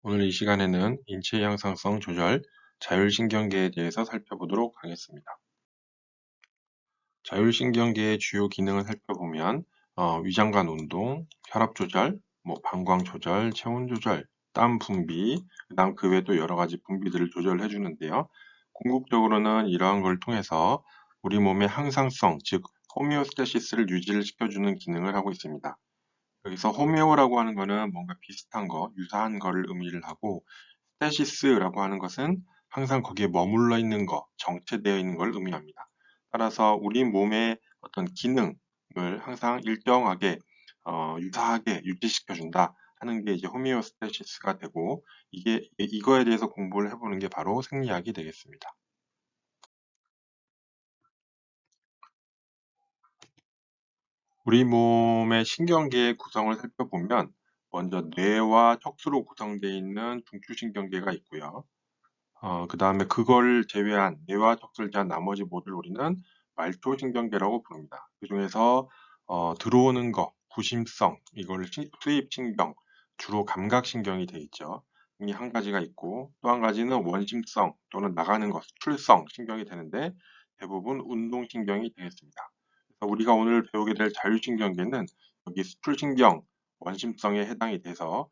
오늘 이 시간에는 인체 향상성 조절, 자율신경계에 대해서 살펴보도록 하겠습니다. 자율신경계의 주요 기능을 살펴보면 위장관 운동, 혈압 조절, 방광 조절, 체온 조절, 땀 분비, 그다음 그 외에도 여러 가지 분비들을 조절해 주는데요. 궁극적으로는 이러한 걸 통해서 우리 몸의 항상성, 즉 호메오스테시스를 유지를 시켜주는 기능을 하고 있습니다. 여기서 호메오라고 하는 거는 뭔가 비슷한 거, 유사한 거를 의미를 하고 스테시스라고 하는 것은 항상 거기에 머물러 있는 거, 정체되어 있는 걸 의미합니다. 따라서 우리 몸의 어떤 기능을 항상 일정하게 유사하게 유지시켜 준다 하는 게 이제 호메오스테시스가 되고 이거에 대해서 공부를 해보는 게 바로 생리학이 되겠습니다. 우리 몸의 신경계의 구성을 살펴보면 먼저 뇌와 척수로 구성되어 있는 중추신경계가 있고요. 그다음에 그걸 제외한 뇌와 척수를 제한 나머지 모두를 우리는 말초신경계라고 부릅니다. 그중에서 들어오는 거, 구심성, 이거를 수입신경, 주로 감각신경이 돼 있죠. 이 한 가지가 있고 또 한 가지는 원심성 또는 나가는 것, 수출성 신경이 되는데 대부분 운동신경이 되겠습니다. 그래서 우리가 오늘 배우게 될 자율신경계는 여기 수출신경, 원심성에 해당이 돼서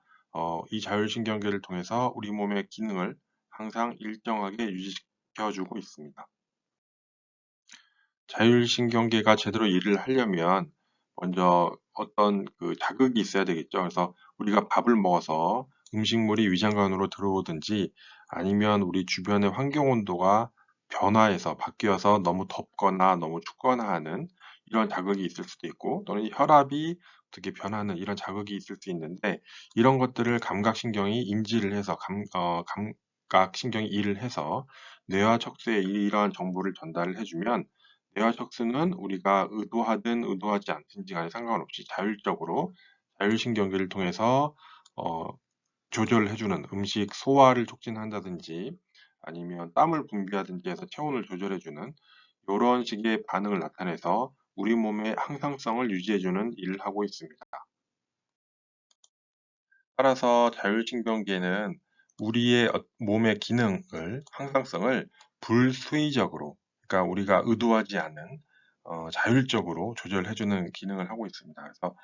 이 자율신경계를 통해서 우리 몸의 기능을 항상 일정하게 유지시켜주고 있습니다. 자율신경계가 제대로 일을 하려면 먼저 어떤 그 자극이 있어야 되겠죠. 그래서 우리가 밥을 먹어서 음식물이 위장관으로 들어오든지 아니면 우리 주변의 환경 온도가 변화해서 바뀌어서 너무 덥거나 너무 춥거나 하는 이런 자극이 있을 수도 있고 또는 혈압이 어떻게 변하는 이런 자극이 있을 수 있는데 이런 것들을 감각신경이 인지를 해서 감각신경이 일을 해서 뇌와 척수에 이러한 정보를 전달을 해주면 뇌와 척수는 우리가 의도하든 의도하지 않든지 간에 상관없이 자율적으로 자율신경계를 통해서 어, 조절을 해주는 음식 소화를 촉진한다든지 아니면 땀을 분비하든지 해서 체온을 조절해주는 이런 식의 반응을 나타내서 우리 몸의 항상성을 유지해주는 일을 하고 있습니다. 따라서 자율신경계는 우리의 몸의 기능을, 항상성을 불수의적으로, 그러니까 우리가 의도하지 않은 자율적으로 조절해주는 기능을 하고 있습니다. 그래서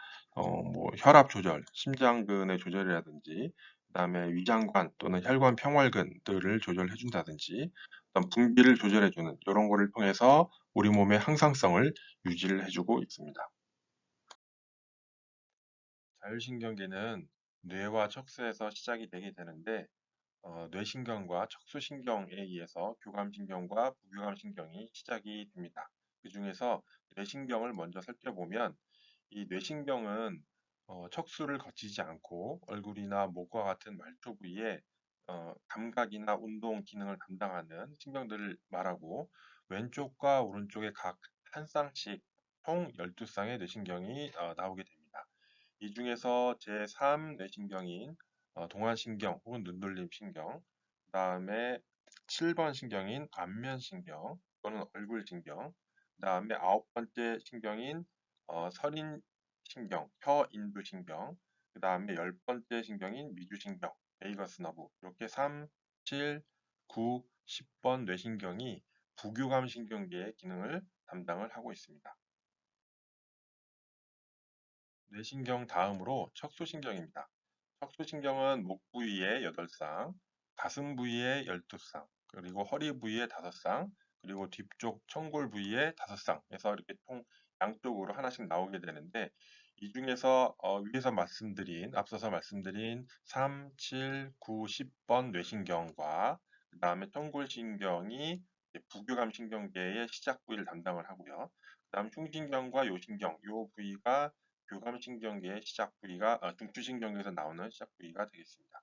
혈압 조절, 심장근의 조절이라든지, 그다음에 위장관 또는 혈관 평활근들을 조절해준다든지, 어떤 분비를 조절해주는 이런 거를 통해서 우리 몸의 항상성을 유지를 해주고 있습니다. 자율신경계는 뇌와 척수에서 시작이 되게 되는데 뇌신경과 척수신경에 의해서 교감신경과 부교감신경이 시작이 됩니다. 그 중에서 뇌신경을 먼저 살펴보면 이 뇌신경은 척수를 거치지 않고 얼굴이나 목과 같은 말초 부위에 감각이나 운동 기능을 담당하는 신경들을 말하고 왼쪽과 오른쪽에 각 한 쌍씩 총 12쌍의 뇌신경이 나오게 됩니다. 이 중에서 제3 뇌신경인 동안신경 혹은 눈돌림 신경, 그 다음에 7번 신경인 안면신경 또는 얼굴신경, 그 다음에 9번째 신경인 설인신경, 혀인두신경, 그 다음에 10번째 신경인 미주신경, 베이거스 너브 이렇게 3, 7, 9, 10번 뇌신경이 부교감 신경계의 기능을 담당을 하고 있습니다. 뇌신경 다음으로 척수신경입니다. 척수신경은 목 부위에 8쌍, 가슴 부위에 12쌍, 그리고 허리 부위에 5쌍, 그리고 뒤쪽 청골 부위에 5쌍 해서 이렇게 총 양쪽으로 하나씩 나오게 되는데 이 중에서 앞서서 말씀드린 3, 7, 9, 10번 뇌신경과 그 다음에 청골신경이 부교감 신경계의 시작 부위를 담당을 하고요. 그 다음 흉신경과 요신경, 요 부위가 교감신경계의 시작 부위가 중추신경에서 나오는 시작 부위가 되겠습니다.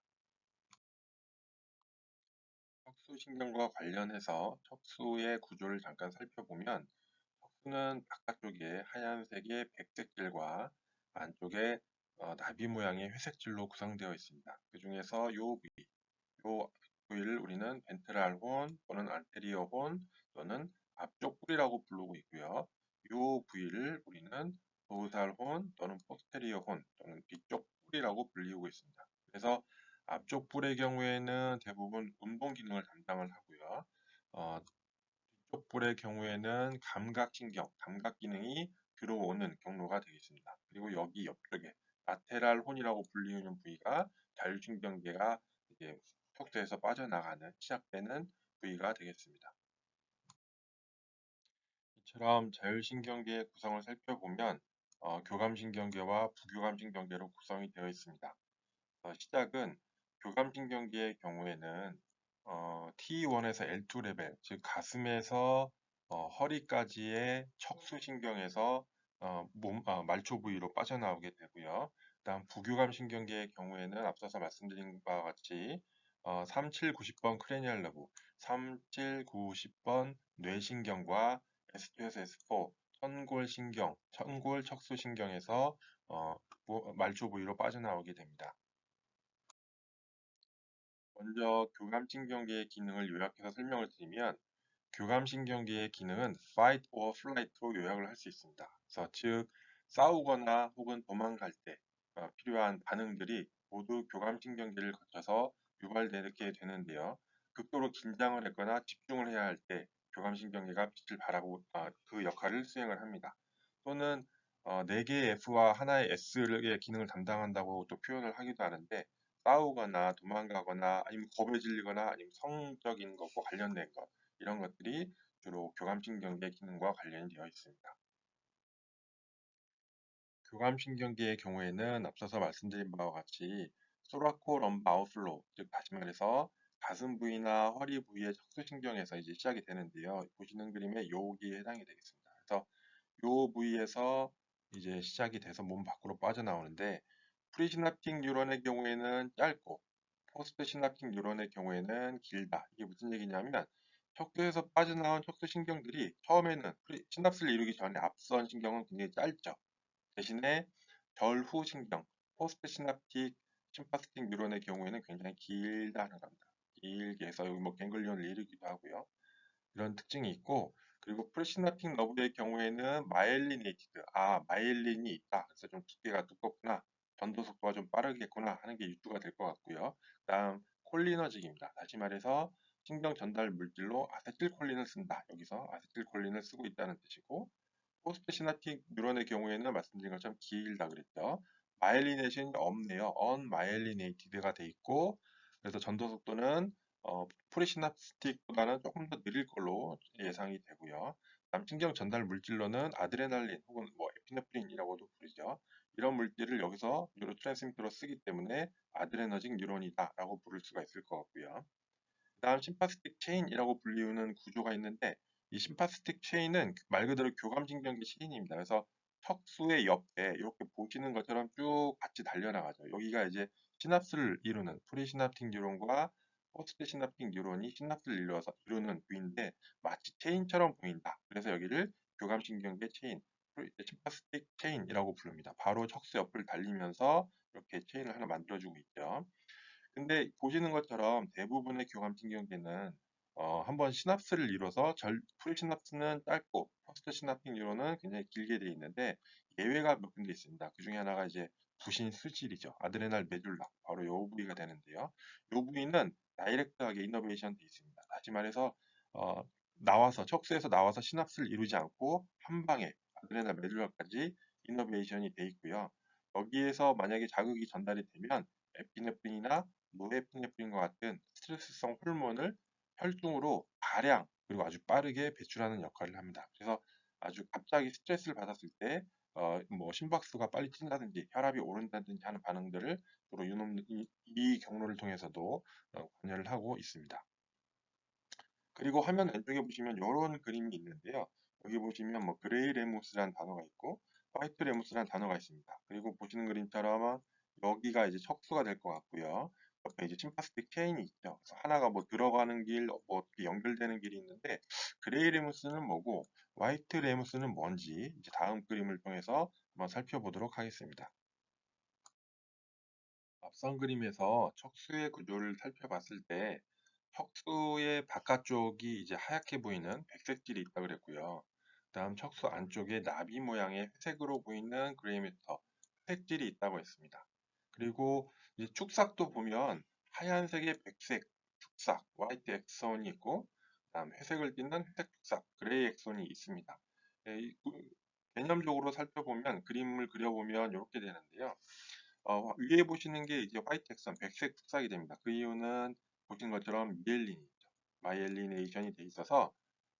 척수신경과 관련해서 척수의 구조를 잠깐 살펴보면 척수는 바깥쪽에 하얀색의 백색질과 안쪽에 나비 모양의 회색질로 구성되어 있습니다. 그 중에서 요 부위를 우리는 벤트랄 혼 또는 안테리어 혼 또는 앞쪽 뿌리라고 부르고 있고요. 요 부위를 우리는 도우살 혼 또는 포스테리어 혼 또는 뒤쪽 뿌리라고 불리고 있습니다. 그래서 앞쪽 뿔의 경우에는 대부분 운동 기능을 담당을 하고요. 뒤쪽 뿔의 경우에는 감각 기능이 들어오는 경로가 되겠습니다. 그리고 여기 옆쪽에 라테랄 혼이라고 불리는 부위가 자율신경계가 이제 척추에서 빠져나가는 시작되는 부위가 되겠습니다. 이처럼 자율신경계의 구성을 살펴보면 교감신경계와 부교감신경계로 구성이 되어 있습니다. 시작은 교감신경계의 경우에는 T1에서 L2 레벨, 즉 가슴에서 허리까지의 척수신경에서 말초 부위로 빠져나오게 되고요. 다음 부교감신경계의 경우에는 앞서서 말씀드린 바와 같이 3, 7, 90번 크레니얼 러브, 3, 7, 90번 뇌신경과 S2에서 S4 천골 척수신경에서 말초 부위로 빠져나오게 됩니다. 먼저 교감신경계의 기능을 요약해서 설명을 드리면 교감신경계의 기능은 fight or flight로 요약을 할 수 있습니다. 그래서 즉 싸우거나 혹은 도망갈 때 필요한 반응들이 모두 교감신경계를 거쳐서 유발되게 되는데요. 극도로 긴장을 했거나 집중을 해야 할 때 교감신경계가 빛을 발하고 그 역할을 수행을 합니다. 또는 4개의 F와 하나의 S의 기능을 담당한다고 또 표현을 하기도 하는데 싸우거나 도망가거나 아니면 겁에 질리거나 아니면 성적인 것과 관련된 것 이런 것들이 주로 교감신경계 기능과 관련이 되어 있습니다. 교감신경계의 경우에는 앞서서 말씀드린 바와 같이 소라코 럼바 아웃플로우, 즉 다시 말해서 가슴 부위나 허리 부위의 척수신경에서 이제 시작이 되는데요. 보시는 그림에 여기에 해당이 되겠습니다. 그래서 요 부위에서 이제 시작이 돼서 몸 밖으로 빠져나오는데 프리시나프틱 뉴런의 경우에는 짧고 포스트 시나프틱 뉴런의 경우에는 길다. 이게 무슨 얘기냐면 척추에서 빠져나온 척수신경들이 처음에는 시납스를 이루기 전에 앞선 신경은 굉장히 짧죠. 대신에 결후 신경, 포스트 시납틱 심파스틱 뉴런의 경우에는 굉장히 길다는 겁니다. 길게 해서 여기 뭐 갱글리온을 이루기도 하고요. 이런 특징이 있고 그리고 프레시나틱 너브의 경우에는 마이엘리네이티드, 마이엘린이 있다. 그래서 좀 두께가 두껍구나. 전도 속도가 좀 빠르겠구나 하는 게 유추가 될 것 같고요. 다음 콜리너직입니다. 다시 말해서 신경 전달 물질로 아세틸콜린을 쓴다. 여기서 아세틸콜린을 쓰고 있다는 뜻이고 포스트 시나틱 뉴런의 경우에는 말씀드린 것처럼 길다 그랬죠. 마이엘리네이션이 없네요. 언마이엘리네이티드가 돼 있고 그래서 전도 속도는 프리시납틱보다는 조금 더 느릴 걸로 예상이 되고요. 다음 신경 전달 물질로는 아드레날린 혹은 뭐 에피네프린이라고도 부르죠. 이런 물질을 여기서 뉴로트랜스미터로 쓰기 때문에 아드레너직 뉴런이다라고 부를 수가 있을 것 같고요. 그다음 심파스틱 체인이라고 불리우는 구조가 있는데 이 심파스틱 체인은 말 그대로 교감신경계 체인입니다. 그래서 척수의 옆에 이렇게 보시는 것처럼 쭉 같이 달려나가죠. 여기가 이제 시납스를 이루는 프리시납틱 뉴런과 포스트 시납틱 뉴런이 시납스를 이루는 부위인데 마치 체인처럼 보인다. 그래서 여기를 교감신경계 체인, 심파스틱 체인이라고 부릅니다. 바로 척수 옆을 달리면서 이렇게 체인을 하나 만들어주고 있죠. 근데 보시는 것처럼 대부분의 교감신경계는 한번 시납스를 이뤄서 풀시납스는 짧고 포스트 시나픽 뉴런은 굉장히 길게 되어 있는데 예외가 몇 군데 있습니다. 그 중에 하나가 이제 부신 수질이죠. 아드레날 메듈라 바로 요 부위가 되는데요. 요 부위는 다이렉트하게 이너베이션 되어 있습니다. 다시 말해서 어, 척수에서 나와서 시납스를 이루지 않고 한 방에 아드레날 메듈라까지 이너베이션이 되어 있고요. 여기에서 만약에 자극이 전달이 되면 에피네프린이나 노에피네프린과 같은 스트레스성 호르몬을 혈중으로 다량 그리고 아주 빠르게 배출하는 역할을 합니다. 그래서 아주 갑자기 스트레스를 받았을 때 뭐 심박수가 빨리 뛴다든지 혈압이 오른다든지 하는 반응들을 주로 이 경로를 통해서도 관여를 하고 있습니다. 그리고 화면 왼쪽에 보시면 이런 그림이 있는데요. 여기 보시면 뭐 그레이 레무스라는 단어가 있고 화이트 레무스라는 단어가 있습니다. 그리고 보시는 그림처럼 여기가 이제 척수가 될 것 같고요. 옆에 이제 심파스틱 체인이 있죠. 그래서 하나가 뭐 들어가는 길, 뭐 어떻게 연결되는 길이 있는데 그레이 레무스는 뭐고 화이트 레무스는 뭔지 이제 다음 그림을 통해서 한번 살펴보도록 하겠습니다. 앞선 그림에서 척수의 구조를 살펴봤을 때 척수의 바깥쪽이 이제 하얗게 보이는 백색질이 있다고 그랬고요. 다음 척수 안쪽에 나비 모양의 회색으로 보이는 그레이매터, 회색질이 있다고 했습니다. 그리고 이제 축삭도 보면 하얀색의 백색 축삭, 화이트 엑선이 있고, 그다음 회색을 띠는 회색 축삭, 그레이 엑선이 있습니다. 개념적으로 살펴보면 그림을 그려보면 이렇게 되는데요. 위에 보시는 게 이제 화이트 엑선, 백색 축삭이 됩니다. 그 이유는 보신 것처럼 미엘린이죠. 마이엘리네이션이 돼 있어서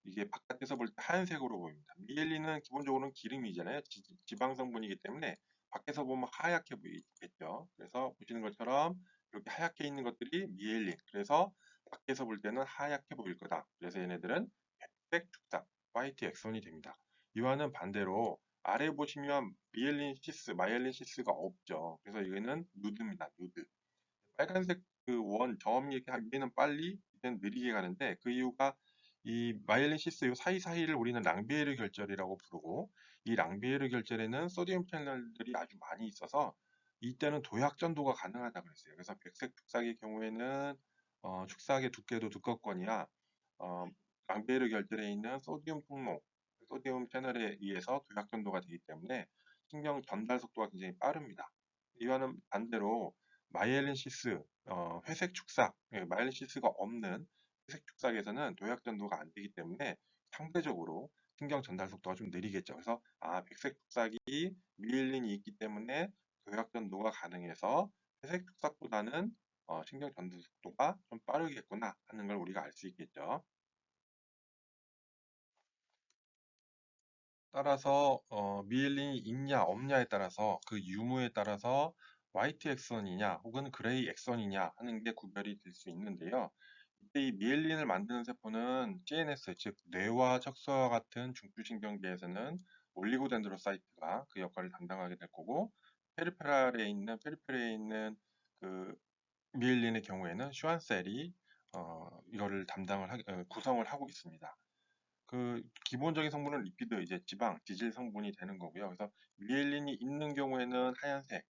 이게 바깥에서 볼 때 하얀색으로 보입니다. 미엘린은 기본적으로는 기름이잖아요. 지방 성분이기 때문에 밖에서 보면 하얗게 보이겠죠. 그래서 보시는 것처럼 이렇게 하얗게 있는 것들이 미엘린. 그래서 밖에서 볼 때는 하얗게 보일 거다. 그래서 얘네들은 백색 축삭, 화이트 엑선이 됩니다. 이와는 반대로 아래 보시면 미엘린 시스, 마이엘린 시스가 없죠. 그래서 이거는 누드입니다. 누드. 빨간색 그 원 점이 위에는 빨리 밑에는 느리게 가는데 그 이유가 이 마이엘린 시스 요 사이사이를 우리는 랑비에르 결절이라고 부르고 이 랑비에르 결절에는 소디움 채널들이 아주 많이 있어서 이때는 도약 전도가 가능하다고 그랬어요. 그래서 백색 축삭의 경우에는 축삭의 두께도 두껍거니와 어, 랑비에르 결절에 있는 소디움 통로, 소디움 채널에 의해서 도약 전도가 되기 때문에 신경 전달 속도가 굉장히 빠릅니다. 이와는 반대로 마이엘린시스, 회색 축삭, 마이엘린시스가 없는 회색 축삭에서는 도약 전도가 안 되기 때문에 상대적으로 신경 전달 속도가 좀 느리겠죠. 그래서 백색 축삭이 미엘린이 있기 때문에 도약 전도가 가능해서 회색 축삭보다는 신경 전달 속도가 좀 빠르겠구나 하는 걸 우리가 알 수 있겠죠. 따라서 미엘린이 있냐 없냐에 따라서 그 유무에 따라서 화이트 엑선이냐 혹은 그레이 엑선이냐 하는 게 구별이 될 수 있는데요. 이때 이 미엘린을 만드는 세포는 CNS, 즉 뇌와 척수와 같은 중추신경계에서는 올리고덴드로사이트가 그 역할을 담당하게 될 거고 페리페라에 있는 그 미엘린의 경우에는 슈완셀이 이거를 구성을 하고 있습니다. 그 기본적인 성분은 리피드, 이제 지방, 지질 성분이 되는 거고요. 그래서 미엘린이 있는 경우에는 하얀색,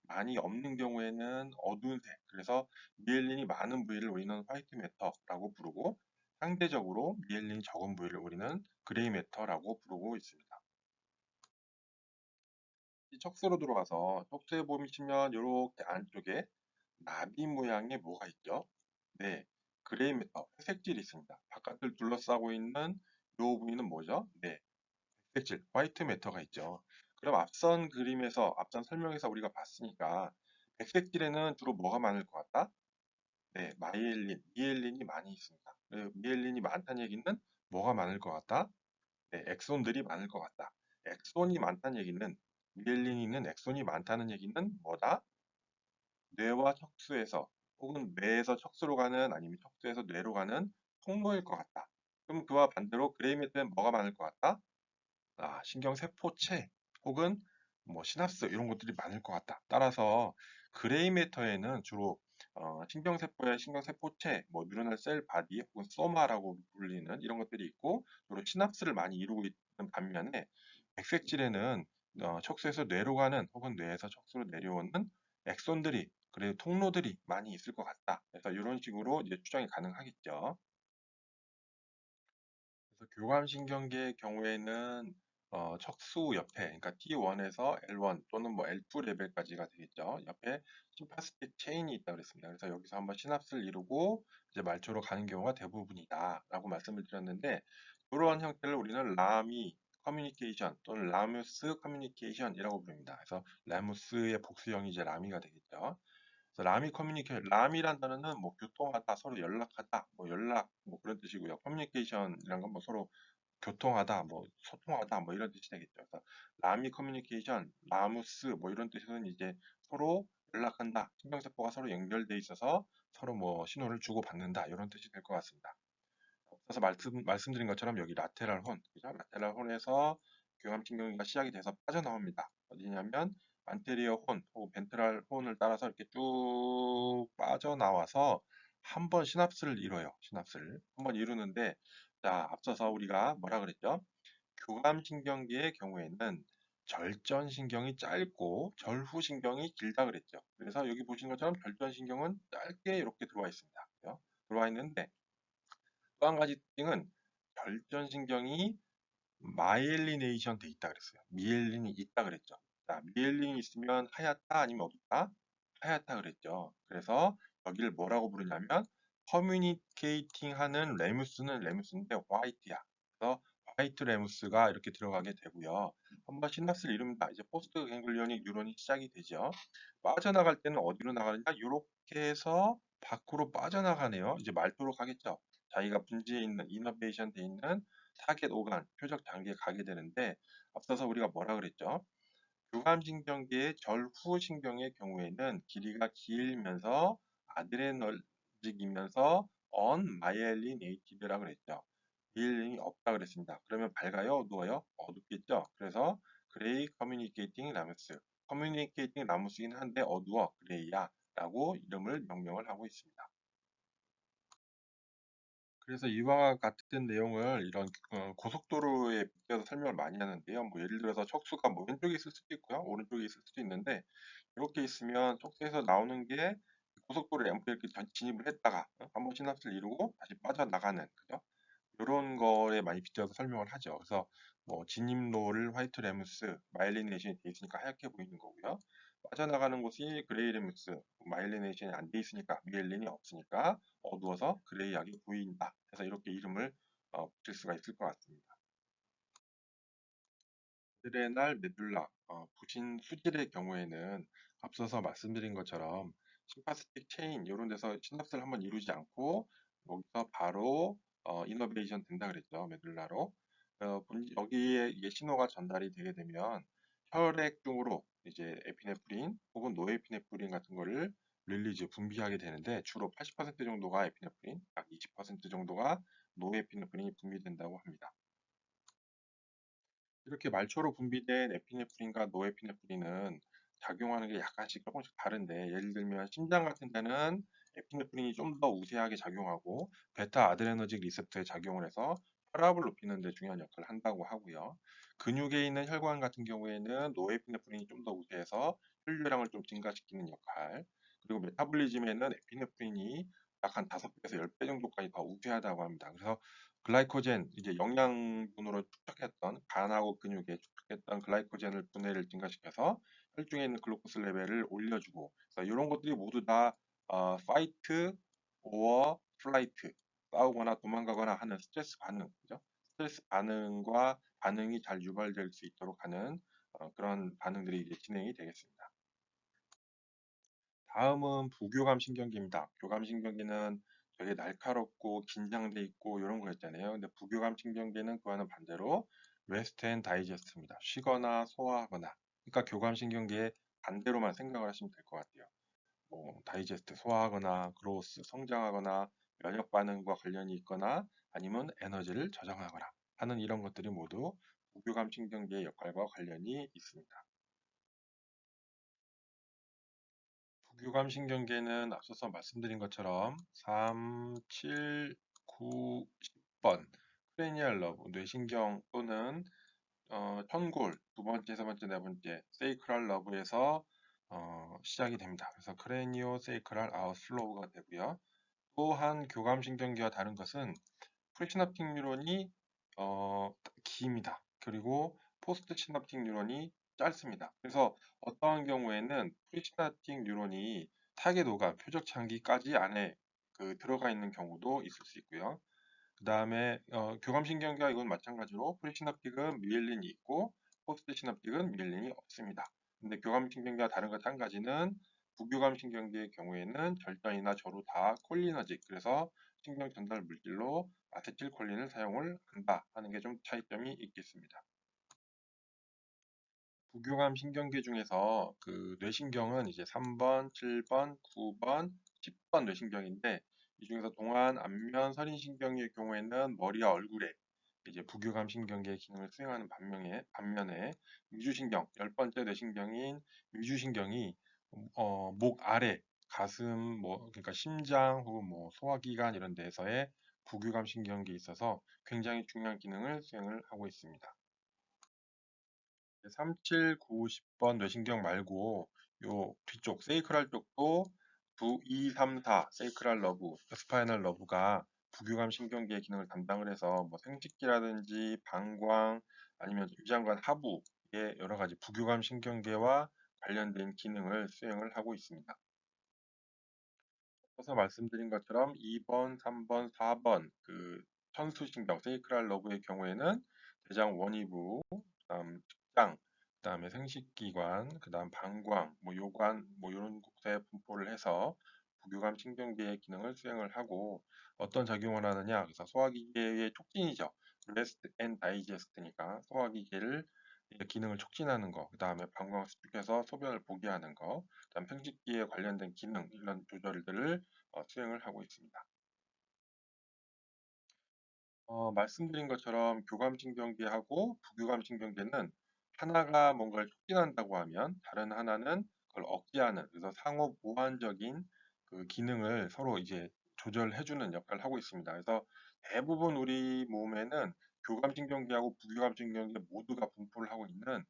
많이 없는 경우에는 어두운 색. 그래서 미엘린이 많은 부위를 우리는 화이트 매터라고 부르고 상대적으로 미엘린이 적은 부위를 우리는 그레이 매터라고 부르고 있습니다. 이 척수로 들어가서 척수에 보시면 이렇게 안쪽에 나비 모양의 뭐가 있죠? 네, 그레이 매터, 회색질이 있습니다. 바깥을 둘러싸고 있는 이 부위는 뭐죠? 네, 백질, 화이트 매터가 있죠. 그럼 앞선 설명에서 우리가 봤으니까 백색질에는 주로 뭐가 많을 것 같다? 네, 미엘린이 많이 있습니다. 미엘린이 많다는 얘기는 뭐가 많을 것 같다? 네, 엑손들이 많을 것 같다. 엑손이 많다는 얘기는 미엘린이 있는 엑손이 많다는 얘기는 뭐다? 뇌와 척수에서 혹은 뇌에서 척수로 가는 아니면 척수에서 뇌로 가는 통로일 것 같다. 그럼 그와 반대로 그레이 매터는 뭐가 많을 것 같다? 신경세포체 혹은 뭐 시납스 이런 것들이 많을 것 같다. 따라서 그레이 매터에는 주로 신경세포의 신경세포체, 뭐 뉴로널 셀 바디 혹은 소마라고 불리는 이런 것들이 있고 주로 시납스를 많이 이루고 있는 반면에 백색질에는 척수에서 뇌로 가는 혹은 뇌에서 척수로 내려오는 엑손들이 그리고 통로들이 많이 있을 것 같다. 그래서 이런 식으로 이제 추정이 가능하겠죠. 그래서 교감신경계의 경우에는 척수 옆에, 그러니까 T1에서 L1 또는 뭐 L2 레벨까지가 되겠죠. 옆에 심파스틱 체인이 있다고 그랬습니다. 그래서 여기서 한번 시납스를 이루고 이제 말초로 가는 경우가 대부분이다라고 말씀을 드렸는데 이러한 형태를 우리는 라미 커뮤니케이션 또는 라무스 커뮤니케이션이라고 부릅니다. 그래서 라무스의 복수형이 이제 라미가 되겠죠. 그래서 라미란 단어는 뭐 교통하다, 서로 연락하다, 뭐 연락, 뭐 그런 뜻이고요. 커뮤니케이션이란 건 뭐 서로 교통하다, 뭐 소통하다, 뭐 이런 뜻이 되겠죠. 그래서 라미 커뮤니케이션, 라무스 뭐 이런 뜻은 이제 서로 연락한다, 신경세포가 서로 연결돼 있어서 서로 뭐 신호를 주고 받는다 이런 뜻이 될 것 같습니다. 앞서 말씀드린 것처럼 여기 라테랄 혼, 그죠? 라테랄 혼에서 교감신경계가 시작이 돼서 빠져나옵니다. 어디냐면 안테리어 혼 혹은 벤트랄 혼을 따라서 이렇게 쭉 빠져나와서 한 번 시납스를 이뤄요. 시납스를 한 번 이루는데 자, 앞서서 우리가 뭐라 그랬죠? 교감신경계의 경우에는 절전신경이 짧고 절후신경이 길다 그랬죠. 그래서 여기 보시는 것처럼 절전신경은 짧게 이렇게 들어와 있습니다. 그죠? 들어와 있는데 또 한 가지 특징은 절전신경이 마이엘리네이션 돼 있다 그랬어요. 미엘린이 있다 그랬죠. 자, 미엘린이 있으면 하얗다 아니면 어둡다? 하얗다 그랬죠. 그래서 여기를 뭐라고 부르냐면 커뮤니케이팅 하는 레무스는 레무스인데 화이트야. 그래서 화이트 레무스가 이렇게 들어가게 되고요. 한번 시납스를 이룹니다. 이제 포스트 갱글리오닉 뉴런이 시작이 되죠. 빠져나갈 때는 어디로 나가느냐? 이렇게 해서 밖으로 빠져나가네요. 이제 말도록 하겠죠. 자기가 분지에 있는 이너베이션 돼 있는 타겟 오간, 표적 단계에 가게 되는데 앞서서 우리가 뭐라 그랬죠? 교감신경계의 절후신경의 경우에는 길이가 길면서 아드레너직이면서 unmyelinated 그랬죠. 미엘린이 없다 그랬습니다. 그러면 밝아요? 어두워요? 어둡겠죠? 그래서 그레이 커뮤니케이팅 라무스. 커뮤니케이팅 라무스긴 한데 어두워 그레이야 라고 이름을 명명을 하고 있습니다. 그래서 이와 같은 내용을 이런 고속도로에 빗대서 설명을 많이 하는데요. 뭐 예를 들어서 척수가 뭐 왼쪽에 있을 수도 있고요. 오른쪽에 있을 수도 있는데 이렇게 있으면 척수에서 나오는 게 고속도로 램프에 이렇게 진입을 했다가 한번 시납스를 이루고 다시 빠져나가는 그죠? 이런 거에 많이 빗대서 설명을 하죠. 그래서 뭐 진입로를 화이트 레무스, 마일리네이션이 돼 있으니까 하얗게 보이는 거고요. 빠져나가는 곳이 그레이 레무스, 마일리네이션이 안 돼 있으니까 미엘린이 없으니까 어두워서 그레이하게 보인다. 그래서 이렇게 이름을 붙일 수가 있을 것 같습니다. 드레날 메듈라, 부신 수질의 경우에는 앞서서 말씀드린 것처럼 심파스틱 체인 이런 데서 시납스를 한번 이루지 않고 여기서 바로 이너베이션 된다 그랬죠. 메듈라로. 여기에 이게 신호가 전달이 되게 되면 혈액 중으로 이제 에피네프린 혹은 노에피네프린 같은 거를 릴리즈 분비하게 되는데 주로 80% 정도가 에피네프린, 약 20% 정도가 노에피네프린이 분비된다고 합니다. 이렇게 말초로 분비된 에피네프린과 노에피네프린은 작용하는 게 약간씩 조금씩 다른데 예를 들면 심장 같은 데는 에피네프린이 좀 더 우세하게 작용하고 베타 아드레너직 리셉터에 작용을 해서 혈압을 높이는 데 중요한 역할을 한다고 하고요. 근육에 있는 혈관 같은 경우에는 노에피네프린이 좀 더 우세해서 혈류량을 좀 증가시키는 역할, 그리고 메타볼리즘에는 에피네프린이 약 한 5배에서 10배 정도까지 더 우세하다고 합니다. 그래서 글라이코젠, 이제 영양분으로 축적했던 간하고 근육에 축적했던 글라이코젠을 분해를 증가시켜서 혈중에 있는 글루코스 레벨을 올려주고, 그래서 이런 것들이 모두 다 fight or flight, 싸우거나 도망가거나 하는 스트레스 반응, 그죠? 스트레스 반응과 반응이 잘 유발될 수 있도록 하는 그런 반응들이 이제 진행이 되겠습니다. 다음은 부교감 신경계입니다. 교감 신경계는 되게 날카롭고 긴장돼 있고 이런 거였잖아요. 근데 부교감 신경계는 그와는 반대로 레스트 앤 다이제스트입니다. 쉬거나 소화하거나. 그러니까 교감 신경계의 반대로만 생각을 하시면 될 것 같아요. 뭐 다이제스트 소화하거나 그로스 성장하거나 면역 반응과 관련이 있거나 아니면 에너지를 저장하거나 하는 이런 것들이 모두 부교감 신경계의 역할과 관련이 있습니다. 부교감신경계는 앞서서 말씀드린 것처럼 3, 7, 9, 10번 크레니얼 러브, 뇌신경 또는 천골, 두 번째, 세 번째, 네 번째 세이크랄 러브에서 시작이 됩니다. 그래서 크레니오 세이크랄 아웃슬로우가 되고요. 또한 교감신경계와 다른 것은 프리시납틱 뉴런이 깁니다. 그리고 포스트 시납틱 뉴런이 짧습니다. 그래서 어떠한 경우에는 프리시납틱 뉴런이 타겟 오가 표적 장기까지 안에 들어가 있는 경우도 있을 수 있고요. 그 다음에 교감신경계와 이건 마찬가지로 프리시납틱은 미엘린이 있고 포스트 시납틱은 미엘린이 없습니다. 근데 교감신경계와 다른 것 한 가지는 부교감신경계의 경우에는 절단이나 저루 다 콜리너직, 그래서 신경 전달 물질로 아세틸콜린을 사용을 한다 하는 게 좀 차이점이 있겠습니다. 부교감 신경계 중에서 뇌신경은 이제 3번, 7번, 9번, 10번 뇌신경인데 이 중에서 동안 안면 선인신경의 경우에는 머리와 얼굴에 이제 부교감 신경계의 기능을 수행하는 반면에 위주신경, 10번째 뇌신경인 위주신경이 목 아래, 가슴, 뭐 그러니까 심장 혹은 뭐 소화기관 이런 데에서의 부교감 신경계에 있어서 굉장히 중요한 기능을 수행을 하고 있습니다. 3, 7, 9, 10번 뇌신경 말고 요 뒤쪽 세이크랄 쪽도 2, 3, 4 세이크랄 러브, 스파이널 러브가 부교감 신경계의 기능을 담당을 해서 뭐 생식기라든지 방광 아니면 위장관 하부의 여러 가지 부교감 신경계와 관련된 기능을 수행을 하고 있습니다. 앞서서 말씀드린 것처럼 2번, 3번, 4번 그 천수신경, 세이크랄 러브의 경우에는 대장 원위부, 그다음 직장, 그다음에 생식기관, 그다음 방광, 뭐 요관, 뭐 이런 곳에 분포를 해서 부교감 신경계의 기능을 수행을 하고 어떤 작용을 하느냐? 그래서 소화기계의 촉진이죠. 레스트 앤 다이제스트니까 소화기계를 기능을 촉진하는 거, 그다음에 방광 수축해서 소변을 보게 하는 거, 그다음 생식기에 관련된 기능 이런 조절들을 수행을 하고 있습니다. 말씀드린 것처럼 교감신경계하고 부교감신경계는 하나가 뭔가를 촉진한다고 하면 다른 하나는 그걸 억제하는, 그래서 상호 보완적인 그 기능을 서로 이제 조절해주는 역할을 하고 있습니다. 그래서 대부분 우리 몸에는 교감신경계하고 부교감신경계 모두가 분포를 하고 있는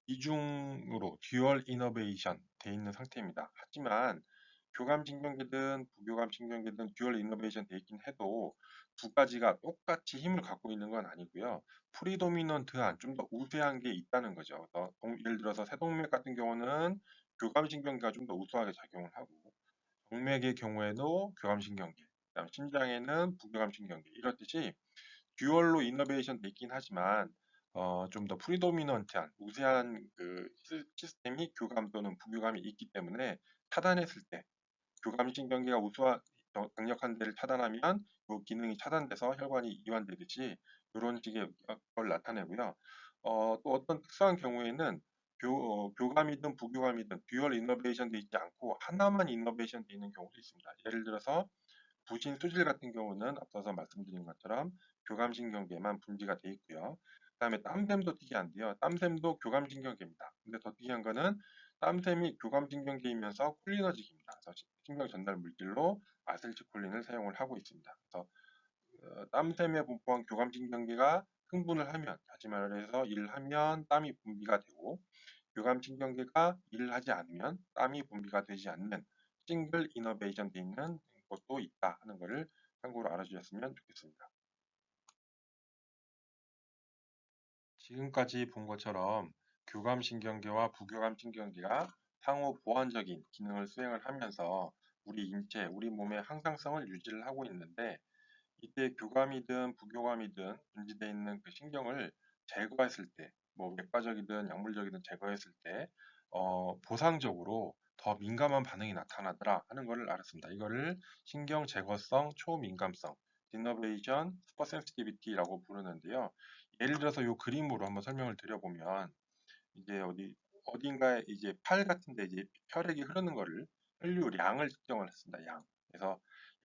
이중으로 듀얼 이너베이션 돼 있는 상태입니다. 하지만 교감신경계든 부교감신경계든 듀얼 이너베이션 돼 있긴 해도 두 가지가 똑같이 힘을 갖고 있는 건 아니고요. 프리도미넌트한 좀 더 우세한 게 있다는 거죠. 예를 들어서 세동맥 같은 경우는 교감신경계가 좀 더 우수하게 작용을 하고 동맥의 경우에도 교감신경계, 그다음 심장에는 부교감신경계 이렇듯이 듀얼로 이너베이션 돼 있긴 하지만 좀 더 프리도미넌트한 우세한 그 시스템이 교감 또는 부교감이 있기 때문에 차단했을 때 교감신경계가 우수한 강력한 데를 차단하면 그 기능이 차단돼서 혈관이 이완되듯이 이런 식의 걸 나타내고요. 또 어떤 특수한 경우에는 교감이든 부교감이든 듀얼 이너베이션 돼 있지 않고 하나만 이너베이션 돼 있는 경우도 있습니다. 예를 들어서 부신 수질 같은 경우는 앞서서 말씀드린 것처럼 교감신경계만 분지가 돼 있고요. 그다음에 땀샘도 특이한데요. 땀샘도 교감신경계입니다. 근데 더 특이한 거는 땀샘이 교감신경계이면서 콜리너직입니다. 그래서 신경 전달 물질로 아세틸콜린을 사용을 하고 있습니다. 그래서 땀샘에 분포한 교감신경계가 흥분을 하면, 다시 말해서 일을 하면 땀이 분비가 되고 교감신경계가 일을 하지 않으면 땀이 분비가 되지 않는 싱글 이너베이션 돼 있는 것도 있다 하는 것을 참고로 알아주셨으면 좋겠습니다. 지금까지 본 것처럼 교감신경계와 부교감신경계가 상호 보완적인 기능을 수행을 하면서 우리 인체, 우리 몸의 항상성을 유지를 하고 있는데 이때 교감이든 부교감이든 분지되어 있는 그 신경을 제거했을 때, 뭐 외과적이든 약물적이든 제거했을 때, 보상적으로 더 민감한 반응이 나타나더라 하는 것을 알았습니다. 이거를 신경 제거성 초민감성, 디너베이션 슈퍼센시티비티라고 부르는데요. 예를 들어서 이 그림으로 한번 설명을 드려보면 이제 어딘가에 이제 팔 같은데 이제 혈액이 흐르는 거를 혈류량을 측정을 했습니다. 양. 그래서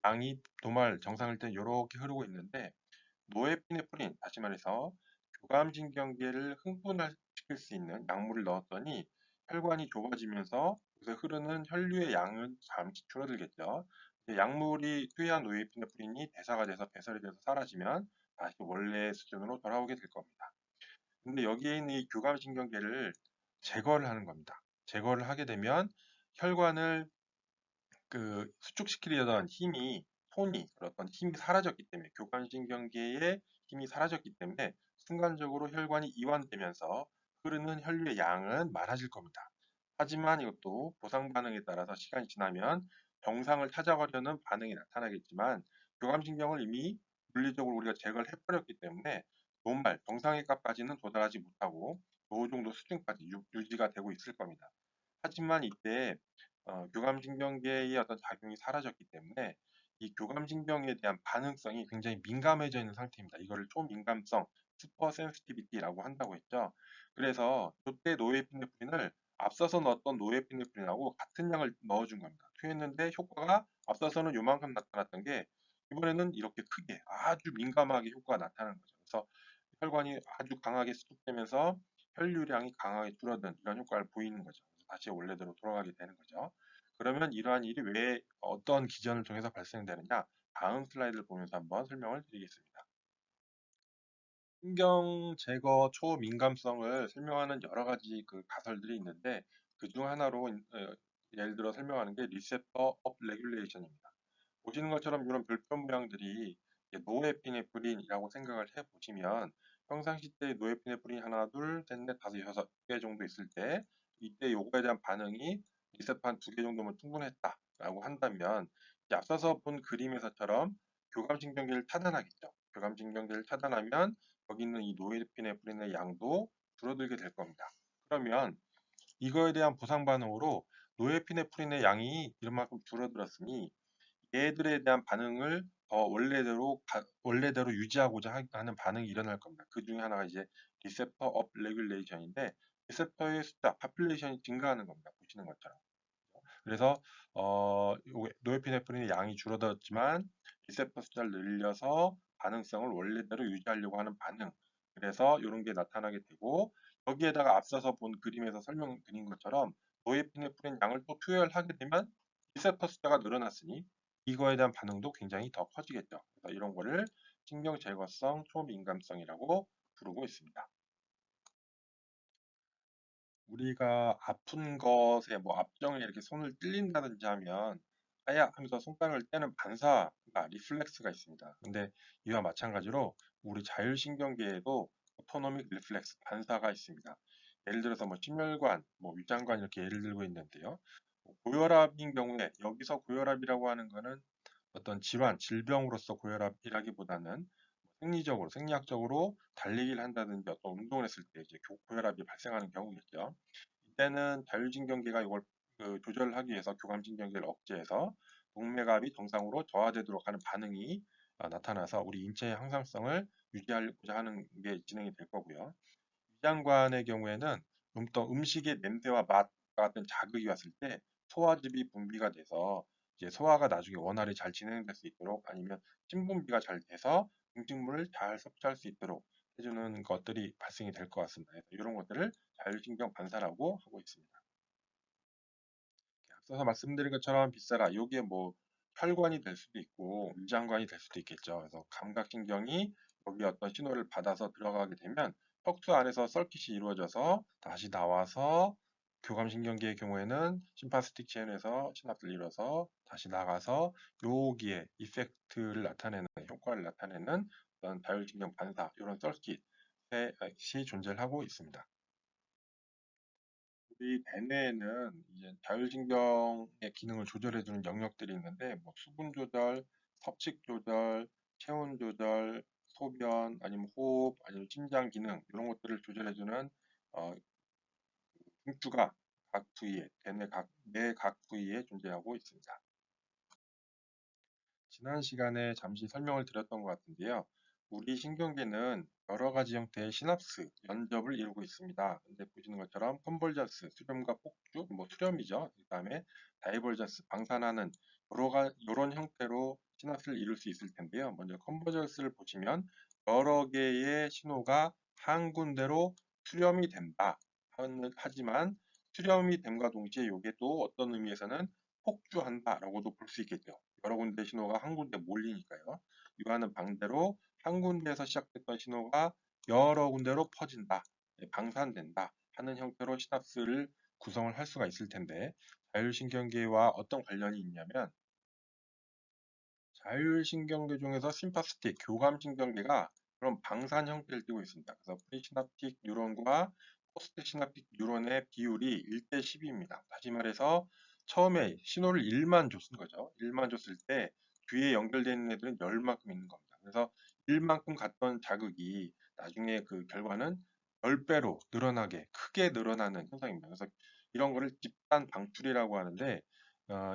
양이 노말 정상일 때 이렇게 흐르고 있는데 노에피네프린, 다시 말해서 교감신경계를 흥분시킬 수 있는 약물을 넣었더니 혈관이 좁아지면서 그래서 흐르는 혈류의 양은 잠시 줄어들겠죠. 약물이 투여한 노에피네프린이 대사가 돼서 배설이 돼서 사라지면 다시 원래 수준으로 돌아오게 될 겁니다. 근데 여기에 있는 이 교감신경계를 제거를 하는 겁니다. 제거를 하게 되면 혈관을 그 수축시키려던 힘이 톤이 어떤 힘이 사라졌기 때문에 교감신경계의 힘이 사라졌기 때문에 순간적으로 혈관이 이완되면서 흐르는 혈류의 양은 많아질 겁니다. 하지만 이것도 보상 반응에 따라서 시간이 지나면 정상을 찾아가려는 반응이 나타나겠지만 교감신경을 이미 물리적으로 우리가 제거를 해버렸기 때문에 노말 정상의 값까지는 도달하지 못하고 그 정도 수준까지 유지가 되고 있을 겁니다. 하지만 이때 교감신경계의 어떤 작용이 사라졌기 때문에 이 교감신경에 대한 반응성이 굉장히 민감해져 있는 상태입니다. 이거를 초민감성, 슈퍼 센시티비티라고 한다고 했죠. 그래서 이때 노에피네프린을 앞서서 넣었던 노에피네프린하고 같은 양을 넣어준 겁니다. 투여했는데 효과가 앞서서는 요만큼 나타났던 게 이번에는 이렇게 크게 아주 민감하게 효과가 나타나는 거죠. 그래서 혈관이 아주 강하게 수축되면서 혈류량이 강하게 줄어든 이런 효과를 보이는 거죠. 다시 원래대로 돌아가게 되는 거죠. 그러면 이러한 일이 왜 어떤 기전을 통해서 발생되느냐? 다음 슬라이드를 보면서 한번 설명을 드리겠습니다. 신경 제거 초민감성을 설명하는 여러 가지 그 가설들이 있는데 그 중 하나로 예를 들어 설명하는 게 리셉터 업 레귤레이션입니다. 보시는 것처럼 이런 별표 모양들이 노에피네프린이라고 생각을 해보시면 평상시 때 노에피네프린 하나, 둘, 셋, 넷, 다섯, 여섯 개 정도 있을 때 이때 요거에 대한 반응이 리셉터 한 두 개 정도면 충분했다라고 한다면 이제 앞서서 본 그림에서처럼 교감신경계를 차단하겠죠. 교감신경계를 차단하면 여기 있는 이 노에피네프린의 양도 줄어들게 될 겁니다. 그러면 이거에 대한 보상 반응으로 노에피네프린의 양이 이만큼 줄어들었으니 얘들에 대한 반응을 더 원래대로 유지하고자 하는 반응이 일어날 겁니다. 그 중에 하나가 이제 리셉터 업 레귤레이션인데 리셉터의 숫자, 파퓰레이션이 증가하는 겁니다. 보시는 것처럼. 그래서 노에피네프린의 양이 줄어들었지만 리셉터 숫자를 늘려서 반응성을 원래대로 유지하려고 하는 반응. 그래서 이런 게 나타나게 되고 여기에다가 앞서서 본 그림에서 설명드린 것처럼 노에피네프린 양을 또 투여하게 되면 리셉터 숫자가 늘어났으니 이거에 대한 반응도 굉장히 더 커지겠죠. 그래서 이런 거를 신경 제거성 초민감성이라고 부르고 있습니다. 우리가 아픈 것에 뭐 압정에 이렇게 손을 찔린다든지 하면 아야 하면서 손가락을 떼는 반사가 리플렉스가 있습니다. 근데 이와 마찬가지로 우리 자율신경계에도 오토노믹 리플렉스 반사가 있습니다. 예를 들어서 뭐 심혈관, 뭐 위장관 이렇게 예를 들고 있는데요. 고혈압인 경우에 여기서 고혈압이라고 하는 거는 어떤 질환, 질병으로서 고혈압이라기보다는 생리적으로, 생리학적으로 달리기를 한다든지 어떤 운동을 했을 때 이제 고혈압이 발생하는 경우겠죠. 이때는 자율신경계가 이걸 조절하기 위해서 교감신경계를 억제해서 동맥압이 정상으로 저하되도록 하는 반응이 나타나서 우리 인체의 항상성을 유지하고자 하는 게 진행이 될 거고요. 위장관의 경우에는 또 음식의 냄새와 맛 같은 자극이 왔을 때 소화즙이 분비가 돼서 이제 소화가 나중에 원활히 잘 진행될 수 있도록 아니면 신분비가 잘 돼서 음식물을 잘 섭취할 수 있도록 해주는 것들이 발생이 될 것 같습니다. 이런 것들을 자율신경 반사라고 하고 있습니다. 앞서서 말씀드린 것처럼 빗사라 이게 뭐 혈관이 될 수도 있고 위장관이 될 수도 있겠죠. 그래서 감각신경이 여기 어떤 신호를 받아서 들어가게 되면 척추 안에서 서킷이 이루어져서 다시 나와서 교감신경계의 경우에는 심파스틱 체인에서 시납스를 이뤄서 다시 나가서 여기에 이펙트를 나타내는 효과를 나타내는 어떤 자율신경 반사 이런 서킷이 존재를 하고 있습니다. 우리 대뇌에는 이제 자율신경의 기능을 조절해주는 영역들이 있는데, 뭐 수분 조절, 섭식 조절, 체온 조절, 소변, 아니면 호흡, 아니면 심장 기능 이런 것들을 조절해주는 어, 중추가 각 부위에 뇌각 부위에 존재하고 있습니다. 지난 시간에 잠시 설명을 드렸던 것 같은데요. 우리 신경계는 여러 가지 형태의 시납스, 연접을 이루고 있습니다. 근데 보시는 것처럼 컨벌전스, 수렴과 폭주, 뭐 수렴이죠. 그다음에 다이버전스, 방산하는 이런 형태로 시납스를 이룰 수 있을 텐데요. 먼저 컨버전스를 보시면 여러 개의 신호가 한 군데로 수렴이 된다. 하지만 수렴이 됨과 동시에 이게 또 어떤 의미에서는 폭주한다라고도 볼 수 있겠죠. 여러 군데 신호가 한 군데 몰리니까요. 이와는 반대로 한 군데에서 시작됐던 신호가 여러 군데로 퍼진다, 방산된다 하는 형태로 시납스를 구성을 할 수가 있을 텐데 자율신경계와 어떤 관련이 있냐면 자율신경계 중에서 심파스틱, 교감신경계가 그런 방산 형태를 띠고 있습니다. 그래서 프리시납틱 뉴런과 포스트시납틱 뉴런의 비율이 1대 10입니다. 다시 말해서 처음에 신호를 1만 줬은 거죠. 1만 줬을 때 뒤에 연결되어 있는 애들은 10만큼 있는 겁니다. 그래서 1만큼 갔던 자극이 나중에 그 결과는 10배로 늘어나게 크게 늘어나는 현상입니다. 그래서 이런 거를 집단 방출이라고 하는데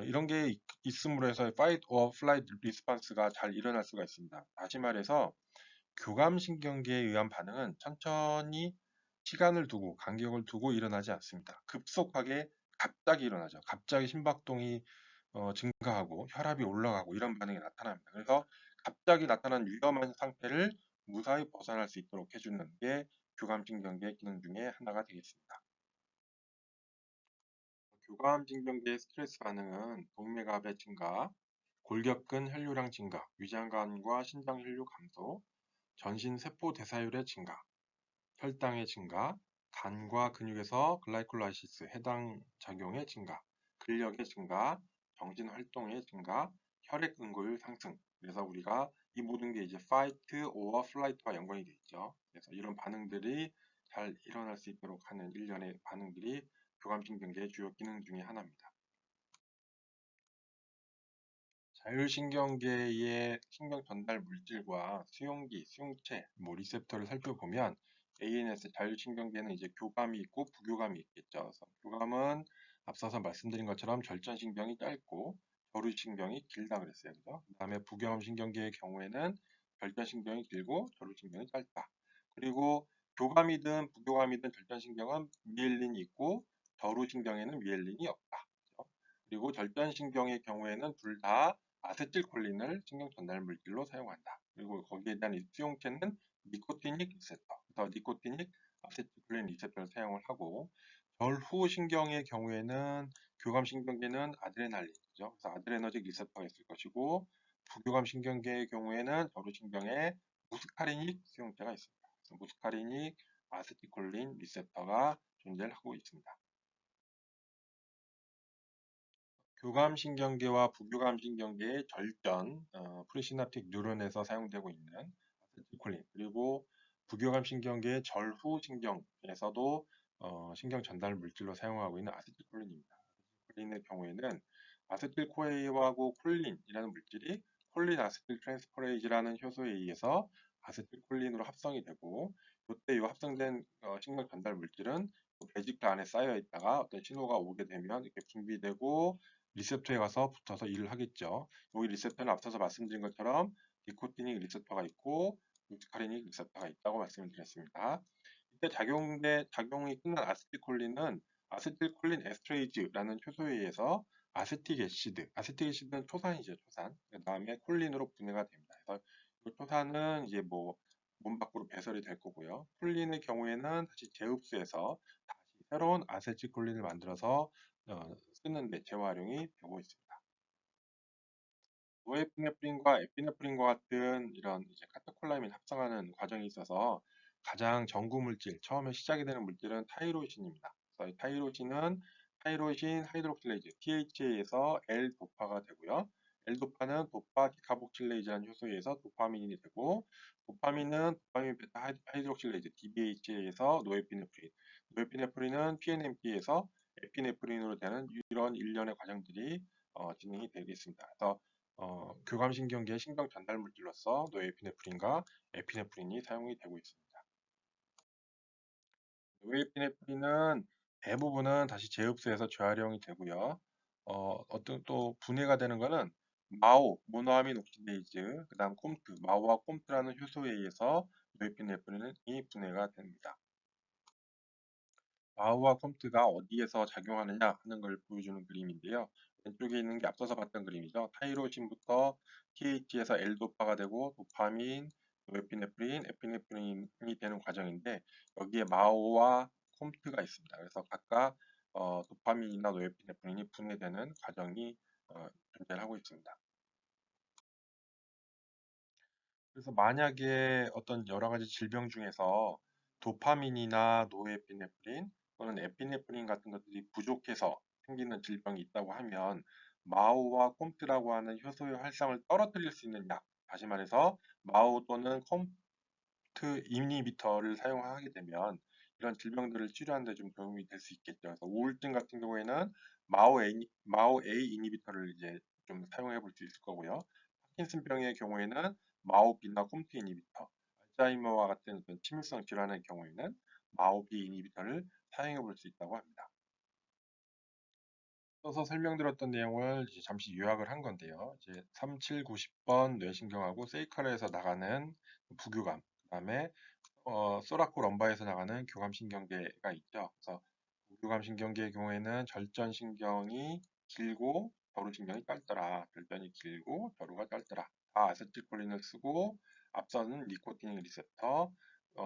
이런 게 있음으로 해서 fight or flight response가 잘 일어날 수가 있습니다. 다시 말해서 교감신경계에 의한 반응은 천천히 시간을 두고 간격을 두고 일어나지 않습니다. 급속하게 갑자기 일어나죠. 갑자기 심박동이 증가하고 혈압이 올라가고 이런 반응이 나타납니다. 그래서 갑자기 나타난 위험한 상태를 무사히 벗어날 수 있도록 해주는 게 교감신경계 기능 중에 하나가 되겠습니다. 교감신경계의 스트레스 반응은 동맥압의 증가, 골격근 혈류량 증가, 위장관과 신장 혈류 감소, 전신 세포 대사율의 증가, 혈당의 증가, 간과 근육에서 글라이콜라이시스 해당 작용의 증가, 근력의 증가, 정신 활동의 증가, 혈액 응고율 상승. 그래서 우리가 이 모든 게 이제 fight or flight와 연관이 되어 있죠. 그래서 이런 반응들이 잘 일어날 수 있도록 하는 일련의 반응들이 교감신경계의 주요 기능 중에 하나입니다. 자율신경계의 신경 전달 물질과 수용기, 수용체, 리셉터를 살펴보면 ANS 자율신경계는 이제 교감이 있고 부교감이 있겠죠. 그래서 교감은 앞서서 말씀드린 것처럼 절전신경이 짧고 저루신경이 길다 그랬어요. 그죠? 그다음에 부교감신경계의 경우에는 절전신경이 길고 저루신경이 짧다. 그리고 교감이든 부교감이든 절전신경은 미엘린이 있고 저루신경에는 미엘린이 없다. 그죠? 그리고 절전신경의 경우에는 둘다 아세틸콜린을 신경 전달 물질로 사용한다. 그리고 거기에 대한 수용체는 니코티닉 리셉터, 그래서 니코티닉 아세틸콜린 리셉터를 사용을 하고 절후 신경의 경우에는 교감 신경계는 아드레날린, 그죠? 그래서 아드레너직 리셉터가 있을 것이고 부교감 신경계의 경우에는 절후 신경에 무스카리닉 수용체가 있습니다. 그래서 무스카리닉 아세틸콜린 리셉터가 존재를 하고 있습니다. 교감신경계와 부교감신경계의 절전, 프리시납틱 뉴런에서 사용되고 있는 아세틸콜린, 그리고 부교감신경계의 절후 신경에서도 신경 전달 물질로 사용하고 있는 아세틸콜린입니다. 아세틸콜린의 경우에는 아세틸코에이하고 콜린이라는 물질이 콜린 아세틸 트랜스퍼레이즈라는 효소에 의해서 아세틸콜린으로 합성이 되고, 이때 이 합성된 신경 전달 물질은 베지클 안에 쌓여 있다가 어떤 신호가 오게 되면 이렇게 분비되고 리셉터에 가서 붙어서 일을 하겠죠. 여기 리셉터는 앞서서 말씀드린 것처럼 니코티닉 리셉터가 있고 무스카리닉 리셉터가 있다고 말씀을 드렸습니다. 이때 작용이 끝난 아세틸콜린은 아세틸콜린 에스트레이즈라는 효소에 의해서 아세틱 애시드는 초산이죠, 초산. 그 다음에 콜린으로 분해가 됩니다. 그래서 이 초산은 이제 몸 밖으로 배설이 될 거고요. 콜린의 경우에는 다시 제흡수에서 다시 새로운 아세틸콜린을 만들어서 쓰는데 재활용이 되고 있습니다. 노에피네프린과 에피네프린과 같은 이런 이제 카테콜라민 합성하는 과정이 있어서 가장 전구 물질, 처음에 시작이 되는 물질은 타이로신입니다. 그래서 이 타이로신은 타이로신 하이드록실레이즈 THA에서 L-도파가 되고요. L-도파는 도파 디카복실레이즈라는 효소에 의해서 도파민이 되고, 도파민은 도파민 베타 하이드록실레이즈 DBHA에서 노에피네프린, 노에피네프린은 PNMP에서 에피네프린으로 되는 이런 일련의 과정들이 진행이 되겠습니다. 그래서 교감신경계의 신경 전달 물질로서 노에피네프린과 에피네프린이 사용이 되고 있습니다. 노에피네프린은 대부분은 다시 재흡수해서 재활용이 되고요. 어떤 또 분해가 되는 거는 마오, 모노아민 옥시데이즈, 그 다음 콤트, 마오와 콤트라는 효소에 의해서 노에피네프린이 분해가 됩니다. 마오와 콤트가 어디에서 작용하느냐 하는 걸 보여주는 그림인데요. 왼쪽에 있는 게 앞서서 봤던 그림이죠. 타이로신부터 TH에서 L도파가 되고 도파민, 노에피네프린, 에피네프린이 되는 과정인데 여기에 마오와 콤트가 있습니다. 그래서 각각 도파민이나 노에피네프린이 분해되는 과정이 존재를 하고 있습니다. 그래서 만약에 어떤 여러 가지 질병 중에서 도파민이나 노에피네프린 또는 에피네프린 같은 것들이 부족해서 생기는 질병이 있다고 하면 마오와 콤트라고 하는 효소의 활성을 떨어뜨릴 수 있는 약, 다시 말해서 마오 또는 콤트 이니비터를 사용하게 되면 이런 질병들을 치료하는 데 좀 도움이 될 수 있겠죠. 그래서 우울증 같은 경우에는 마오 A 이니비터를 이제 좀 사용해 볼 수 있을 거고요. 파킨슨병의 경우에는 마오비나 콤트 이니비터, 알츠하이머와 같은 어떤 치밀성 질환의 경우에는 마오비 이니비터를 사용해 볼 수 있다고 합니다. 앞서서 설명드렸던 내용을 이제 잠시 요약을 한 건데요. 이제 3, 7, 90번 뇌신경하고 세이카르에서 나가는 부교감, 그다음에 소라코 럼바에서 나가는 교감신경계가 있죠. 그래서 부교감신경계의 경우에는 절전신경이 길고 저루신경이 짧더라. 절전이 길고 저루가 짧더라. 다 아세틸콜린을 쓰고 앞서는 니코틴 리셉터,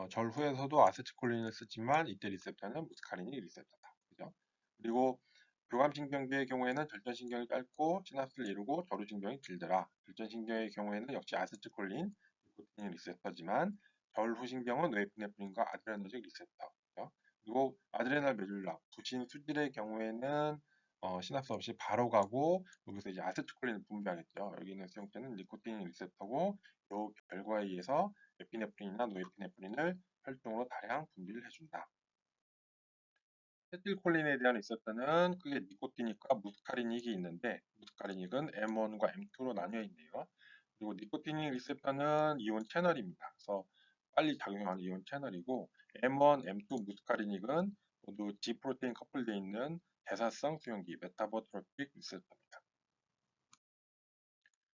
절후에서도 아세틸콜린을 쓰지만 이때 리셉터는 무스카린이 리셉터다. 그죠? 그리고 교감신경계의 경우에는 절전신경이 짧고 시납스를 이루고 저루신경이 길더라. 절전신경의 경우에는 역시 아세틸콜린, 니코틴 리셉터지만 절후신경은 뇌에피네프린과 아드레너직 리셉터. 그리고 아드레날 메듈라, 부신 수질의 경우에는 시납스 없이 바로 가고 여기서 이제 아세틸콜린을 분비하겠죠. 여기 있는 수용체는 니코틴 리셉터고 이 결과에 의해서 에피네프린이나 노에피네프린을 혈중으로 다량 분비를 해준다. 세틸콜린에 대한 리셉터는 그게 니코틴익과 무스카리닉이 있는데 무스카리닉은 M1과 M2로 나뉘어 있네요. 그리고 니코틴익 리셉터는 이온 채널입니다. 그래서 빨리 작용하는 이온 채널이고 M1, M2 무스카리닉은 모두 G 프로테인 커플되어 있는 대사성 수용기 메타보트로픽 리셉터입니다.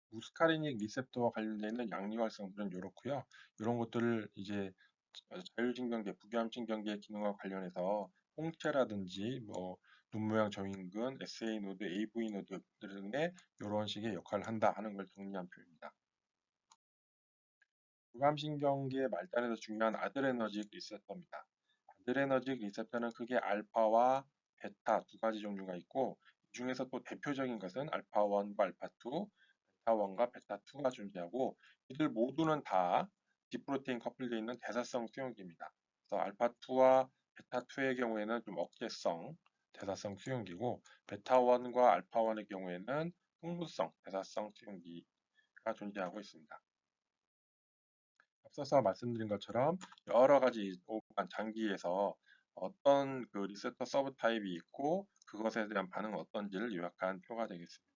무스카리닉 리셉터와 관련되어 있는 양리활성들은 이렇고요. 이런 것들을 이제 자율신경계, 부교함신경계 기능과 관련해서 홍채라든지 뭐 눈모양 정인근, SA 노드, AV 노드 등의 이런 식의 역할을 한다 하는 걸 정리한 표입니다. 부감신경계의 발달에서 중요한 아드레너직 리셉터입니다. 아드레너직 리셉터는 크게 알파와 베타 두 가지 종류가 있고 이 중에서 또 대표적인 것은 알파1과 알파2, 베타1과 베타2가 존재하고 이들 모두는 다 G프로테인 커플되어 있는 대사성 수용기입니다. 그래서 알파2와 베타2의 경우에는 좀 억제성 대사성 수용기고 베타1과 알파1의 경우에는 풍부성 대사성 수용기가 존재하고 있습니다. 앞서서 말씀드린 것처럼 여러 가지 오간 장기에서 어떤 그 리셉터 서브 타입이 있고 그것에 대한 반응은 어떤지를 요약한 표가 되겠습니다.